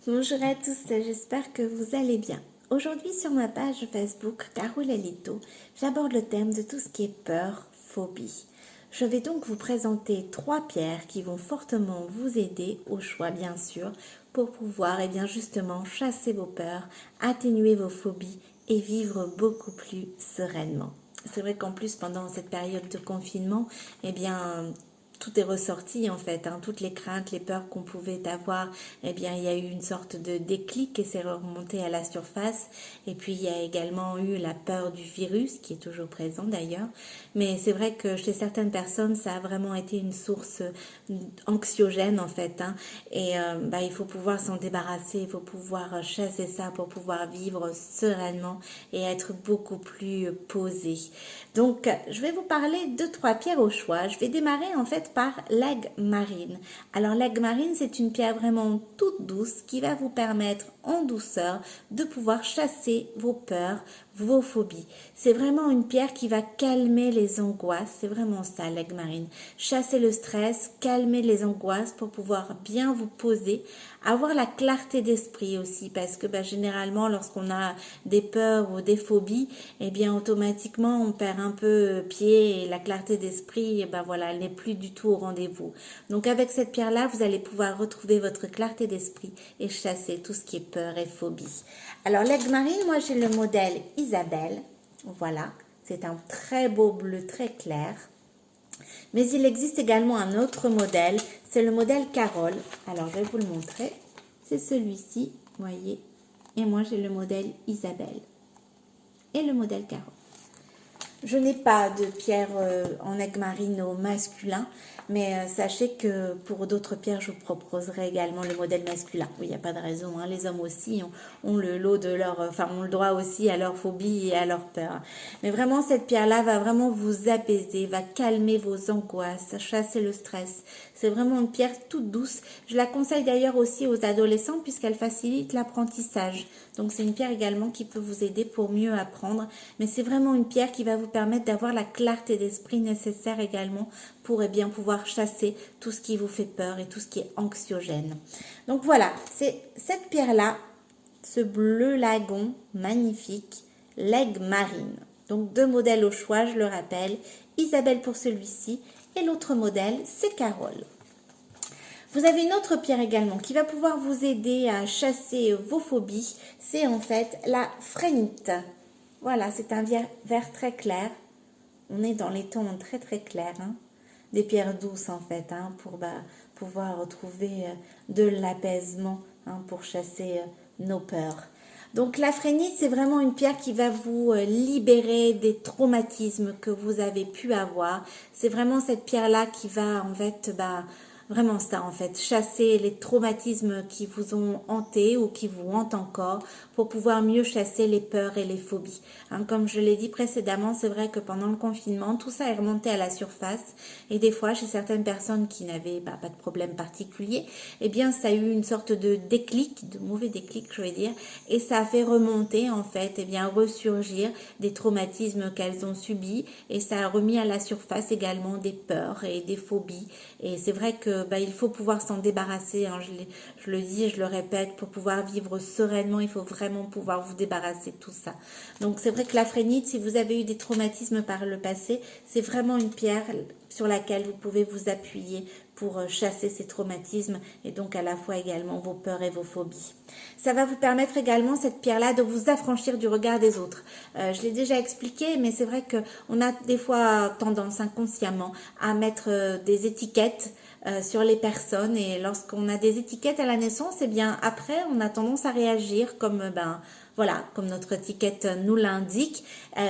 Bonjour à tous, j'espère que vous allez bien. Aujourd'hui sur ma page Facebook Carole Lito, j'aborde le thème de tout ce qui est peur, phobie. Je vais donc vous présenter 3 pierres qui vont fortement vous aider, au choix bien sûr, pour pouvoir justement chasser vos peurs, atténuer vos phobies et vivre beaucoup plus sereinement. C'est vrai qu'en plus pendant cette période de confinement, tout est ressorti en fait, toutes les craintes, les peurs qu'on pouvait avoir, il y a eu une sorte de déclic et c'est remonté à la surface. Et puis il y a également eu la peur du virus qui est toujours présent d'ailleurs. Mais c'est vrai que chez certaines personnes, ça a vraiment été une source anxiogène en fait. Et il faut pouvoir s'en débarrasser, il faut pouvoir chasser ça pour pouvoir vivre sereinement et être beaucoup plus posé. Donc je vais vous parler de 3 pierres au choix. Je vais démarrer en fait par l'aigle marine. Alors l'aigle marine, c'est une pierre vraiment toute douce qui va vous permettre en douceur de pouvoir chasser vos peurs, vos phobies. C'est vraiment une pierre qui va calmer les angoisses, c'est vraiment ça l'aigle marine. Chasser le stress, calmer les angoisses pour pouvoir bien vous poser, avoir la clarté d'esprit aussi parce que généralement lorsqu'on a des peurs ou des phobies, automatiquement on perd un peu pied et la clarté d'esprit, elle n'est plus du tout au rendez-vous. Donc avec cette pierre-là, vous allez pouvoir retrouver votre clarté d'esprit et chasser tout ce qui est peur et phobie. Alors l'aigle marine, moi j'ai le modèle Isabelle, voilà, c'est un très beau bleu très clair. Mais il existe également un autre modèle, c'est le modèle Carole. Alors je vais vous le montrer, c'est celui-ci, voyez. Et moi j'ai le modèle Isabelle et le modèle Carole. Je n'ai pas de pierre en aigle marine au masculin, mais sachez que pour d'autres pierres, je vous proposerai également le modèle masculin. Oui, il n'y a pas de raison, les hommes aussi ont le lot de leur, ont le droit aussi à leur phobie et à leur peur. Mais vraiment, cette pierre-là va vraiment vous apaiser, va calmer vos angoisses, chasser le stress. C'est vraiment une pierre toute douce. Je la conseille d'ailleurs aussi aux adolescents puisqu'elle facilite l'apprentissage. Donc c'est une pierre également qui peut vous aider pour mieux apprendre. Mais c'est vraiment une pierre qui va vous permettre d'avoir la clarté d'esprit nécessaire également pour pouvoir chasser tout ce qui vous fait peur et tout ce qui est anxiogène. Donc voilà, c'est cette pierre-là, ce bleu lagon magnifique, l'aigle marine. Donc 2 modèles au choix, je le rappelle. Isabelle pour celui-ci et l'autre modèle, c'est Carole. Vous avez une autre pierre également qui va pouvoir vous aider à chasser vos phobies. C'est en fait la phrénite. Voilà, c'est un vert très clair. On est dans les tons très très clairs. Des pierres douces en fait pour pouvoir retrouver de l'apaisement pour chasser nos peurs. Donc la phrénite, c'est vraiment une pierre qui va vous libérer des traumatismes que vous avez pu avoir. C'est vraiment cette pierre-là qui va en fait vraiment ça en fait, chasser les traumatismes qui vous ont hanté ou qui vous hantent encore pour pouvoir mieux chasser les peurs et les phobies. Comme je l'ai dit précédemment, c'est vrai que pendant le confinement, tout ça est remonté à la surface et des fois chez certaines personnes qui n'avaient pas de problème particulier, ça a eu une sorte de déclic, de mauvais déclic je vais dire, et ça a fait remonter en fait, ressurgir des traumatismes qu'elles ont subis et ça a remis à la surface également des peurs et des phobies et c'est vrai que il faut pouvoir s'en débarrasser, je le dis et je le répète, pour pouvoir vivre sereinement, il faut vraiment pouvoir vous débarrasser de tout ça. Donc c'est vrai que la phrénite, si vous avez eu des traumatismes par le passé, c'est vraiment une pierre sur laquelle vous pouvez vous appuyer pour chasser ces traumatismes et donc à la fois également vos peurs et vos phobies. Ça va vous permettre également, cette pierre-là, de vous affranchir du regard des autres. Je l'ai déjà expliqué, mais c'est vrai qu'on a des fois tendance inconsciemment à mettre des étiquettes sur les personnes et lorsqu'on a des étiquettes à la naissance, après on a tendance à réagir comme comme notre étiquette nous l'indique.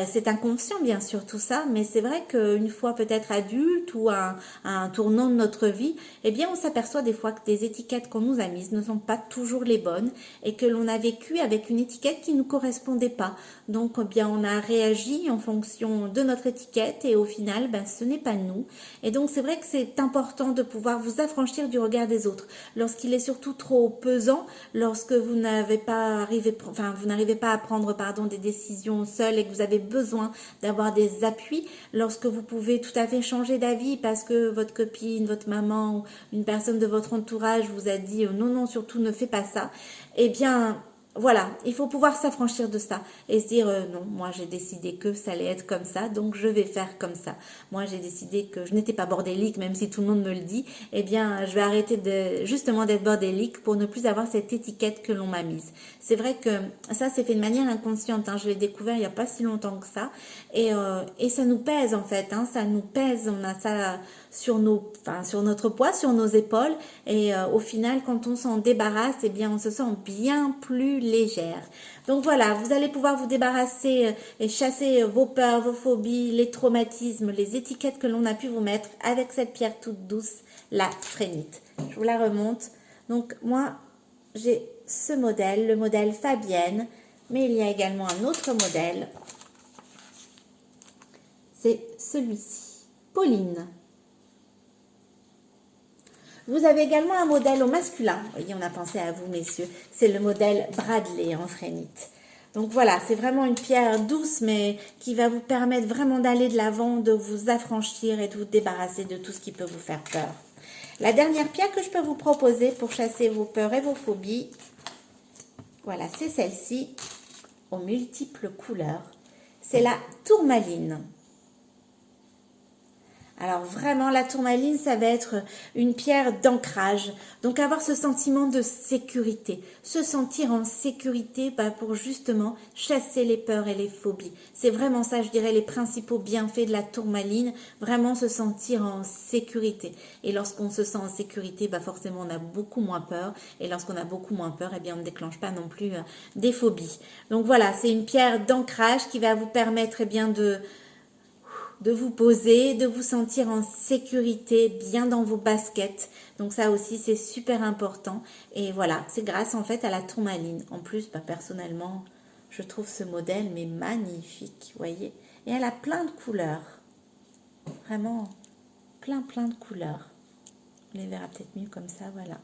C'est inconscient bien sûr tout ça, mais c'est vrai qu'une fois peut-être adulte ou à un tournant de notre vie, on s'aperçoit des fois que des étiquettes qu'on nous a mises ne sont pas toujours les bonnes et que l'on a vécu avec une étiquette qui ne nous correspondait pas. Donc on a réagi en fonction de notre étiquette et au final ce n'est pas nous. Et donc c'est vrai que c'est important de pouvoir vous affranchir du regard des autres lorsqu'il est surtout trop pesant, lorsque vous n'arrivez n'arrivez pas à prendre des décisions seules et que vous avez besoin d'avoir des appuis, lorsque vous pouvez tout à fait changer d'avis parce que votre copine, votre maman ou une personne de votre entourage vous a dit non, non, surtout ne fais pas ça, eh bien voilà, il faut pouvoir s'affranchir de ça et se dire non, moi j'ai décidé que ça allait être comme ça, donc je vais faire comme ça. Moi j'ai décidé que je n'étais pas bordélique, même si tout le monde me le dit, eh bien je vais arrêter justement d'être bordélique pour ne plus avoir cette étiquette que l'on m'a mise. C'est vrai que ça c'est fait de manière inconsciente, hein, je l'ai découvert il n'y a pas si longtemps que ça et ça nous pèse en fait, hein, ça nous pèse, on a ça sur notre poids, sur nos épaules et au final quand on s'en débarrasse, eh bien on se sent bien plus légère. Donc voilà, vous allez pouvoir vous débarrasser et chasser vos peurs, vos phobies, les traumatismes, les étiquettes que l'on a pu vous mettre avec cette pierre toute douce, la phrénite. Je vous la remonte. Donc moi, j'ai ce modèle, le modèle Fabienne, mais il y a également un autre modèle. C'est celui-ci, Pauline. Vous avez également un modèle au masculin. Vous voyez, on a pensé à vous, messieurs. C'est le modèle Bradley en phrénite. Donc voilà, c'est vraiment une pierre douce, mais qui va vous permettre vraiment d'aller de l'avant, de vous affranchir et de vous débarrasser de tout ce qui peut vous faire peur. La dernière pierre que je peux vous proposer pour chasser vos peurs et vos phobies, voilà, c'est celle-ci, aux multiples couleurs. C'est la tourmaline. Alors vraiment, la tourmaline, ça va être une pierre d'ancrage. Donc avoir ce sentiment de sécurité, se sentir en sécurité pour justement chasser les peurs et les phobies. C'est vraiment ça, je dirais, les principaux bienfaits de la tourmaline, vraiment se sentir en sécurité. Et lorsqu'on se sent en sécurité, forcément on a beaucoup moins peur. Et lorsqu'on a beaucoup moins peur, eh bien on ne déclenche pas non plus des phobies. Donc voilà, c'est une pierre d'ancrage qui va vous permettre bien de vous poser, de vous sentir en sécurité, bien dans vos baskets. Donc ça aussi, c'est super important. Et voilà, c'est grâce en fait à la tourmaline. En plus, personnellement, je trouve ce modèle mais magnifique, vous voyez. Et elle a plein de couleurs. Vraiment, plein de couleurs. On les verra peut-être mieux comme ça, voilà.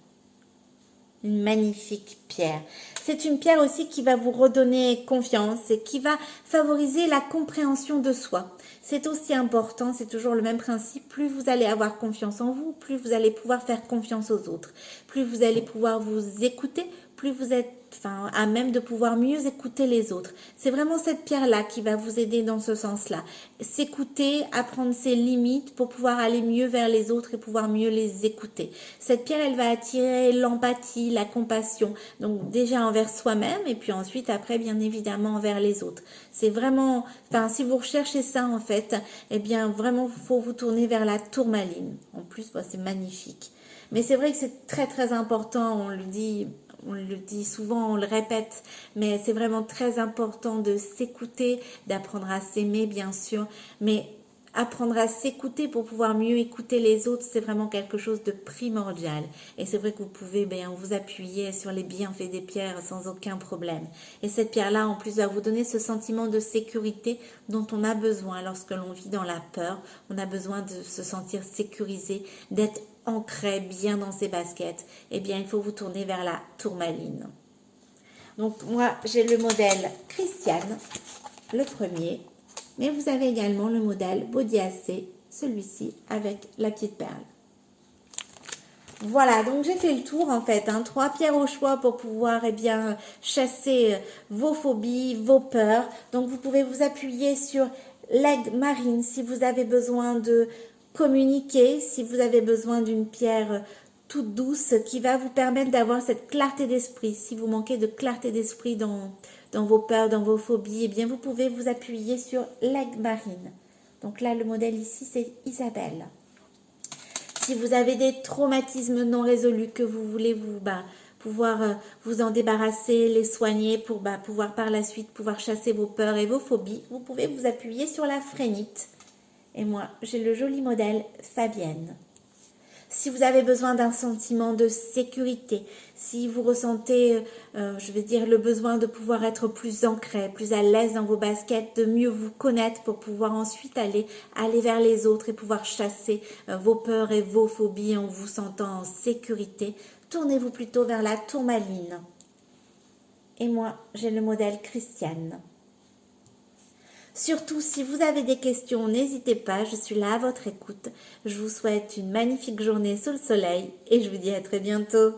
Une magnifique pierre. C'est une pierre aussi qui va vous redonner confiance et qui va favoriser la compréhension de soi. C'est aussi important, c'est toujours le même principe. Plus vous allez avoir confiance en vous, plus vous allez pouvoir faire confiance aux autres. Plus vous allez pouvoir vous écouter, plus vous êtes à même de pouvoir mieux écouter les autres. C'est vraiment cette pierre-là qui va vous aider dans ce sens-là. S'écouter, apprendre ses limites pour pouvoir aller mieux vers les autres et pouvoir mieux les écouter. Cette pierre, elle va attirer l'empathie, la compassion. Donc déjà envers soi-même et puis ensuite après bien évidemment envers les autres. C'est vraiment, si vous recherchez ça en fait, eh bien vraiment il faut vous tourner vers la tourmaline. En plus, c'est magnifique. Mais c'est vrai que c'est très important, on le dit souvent, on le répète, mais c'est vraiment très important de s'écouter, d'apprendre à s'aimer bien sûr, mais apprendre à s'écouter pour pouvoir mieux écouter les autres, c'est vraiment quelque chose de primordial. Et c'est vrai que vous pouvez vous appuyer sur les bienfaits des pierres sans aucun problème. Et cette pierre-là, en plus, va vous donner ce sentiment de sécurité dont on a besoin lorsque l'on vit dans la peur. On a besoin de se sentir sécurisé, d'être ancré bien dans ses baskets. Eh bien, il faut vous tourner vers la tourmaline. Donc, moi, j'ai le modèle Christiane, le premier. Mais vous avez également le modèle Baudiacé, celui-ci avec la petite perle. Voilà, donc j'ai fait le tour en fait, 3 pierres au choix pour pouvoir chasser vos phobies, vos peurs. Donc vous pouvez vous appuyer sur l'aigle marine si vous avez besoin de communiquer, si vous avez besoin d'une pierre toute douce qui va vous permettre d'avoir cette clarté d'esprit. Si vous manquez de clarté d'esprit dans vos peurs, dans vos phobies, eh bien vous pouvez vous appuyer sur l'aigle marine. Donc là, le modèle ici, c'est Isabelle. Si vous avez des traumatismes non résolus que vous voulez pouvoir vous en débarrasser, les soigner pour pouvoir par la suite pouvoir chasser vos peurs et vos phobies, vous pouvez vous appuyer sur la phrénite. Et moi, j'ai le joli modèle Fabienne. Si vous avez besoin d'un sentiment de sécurité, si vous ressentez, le besoin de pouvoir être plus ancré, plus à l'aise dans vos baskets, de mieux vous connaître pour pouvoir ensuite aller vers les autres et pouvoir chasser vos peurs et vos phobies en vous sentant en sécurité, tournez-vous plutôt vers la tourmaline. Et moi, j'ai le modèle Christiane. Surtout, si vous avez des questions, n'hésitez pas, je suis là à votre écoute. Je vous souhaite une magnifique journée sous le soleil et je vous dis à très bientôt.